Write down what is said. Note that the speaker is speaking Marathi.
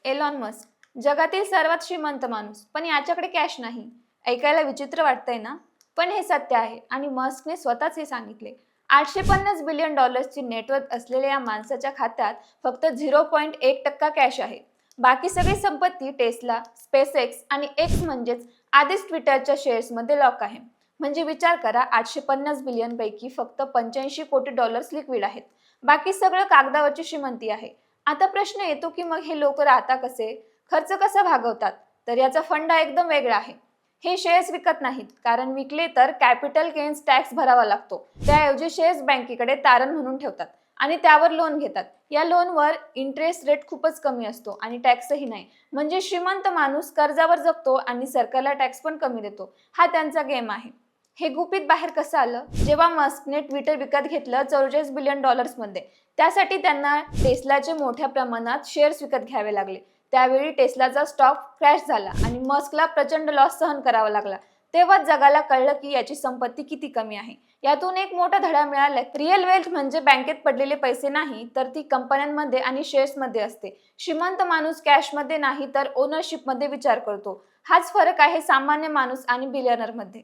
एलॉन मस्क जगातील सर्वात श्रीमंत माणूस, पण याच्याकडे कॅश नाही. ऐकायला विचित्र वाटतंय ना? पण हे सत्य आहे आणि मस्कने स्वतःच हे सांगितले. 850 बिलियन डॉलर्सची नेटवर्थ असलेल्या या माणसाच्या खात्यात फक्त 0.1% कॅश आहे. बाकी सगळी संपत्ती टेस्ला, स्पेसएक्स आणि एक्स म्हणजेच आधीच ट्विटरच्या शेअर्समध्ये लॉक आहे. म्हणजे विचार करा, 850 बिलियन पैकी फक्त 85 कोटी डॉलर्स लिक्विड आहेत. बाकी सगळं कागदावरची श्रीमंती आहे. आता प्रश्न येतो की मग हे लोक राहता कसे, खर्च कसा भागवतात? तर याचा फंडा एकदम वेगळा आहे. हे शेअर्स विकत नाहीत, कारण विकले तर कॅपिटल गेन्स टॅक्स भरावा लागतो. त्याऐवजी शेअर्स बँकेकडे तारण म्हणून ठेवतात आणि त्यावर लोन घेतात. या लोनवर इंटरेस्ट रेट खूपच कमी असतो आणि टॅक्सही नाही. म्हणजे श्रीमंत माणूस कर्जावर जगतो आणि सरकारला टॅक्स पण कमी देतो. हा त्यांचा गेम आहे. हे गुपित बाहेर कसं आलं? जेव्हा मस्कने ट्विटर विकत घेतलं 44 बिलियन डॉलर्समध्ये, त्यासाठी त्यांना टेस्लाचे मोठ्या प्रमाणात शेअर्स विकत घ्यावे लागले. त्यावेळी टेस्लाचा स्टॉक क्रॅश झाला आणि मस्कला प्रचंड लॉस सहन करावा लागला. तेव्हा जगाला कळलं की याची संपत्ती किती कमी आहे. यातून एक मोठा धडा मिळाला. रिअल वेल्थ म्हणजे बँकेत पडलेले पैसे नाही, तर ती कंपन्यांमध्ये आणि शेअर्समध्ये असते. श्रीमंत माणूस कॅशमध्ये नाही, तर ओनरशिपमध्ये विचार करतो. हाच फरक आहे सामान्य माणूस आणि बिलियनरमध्ये.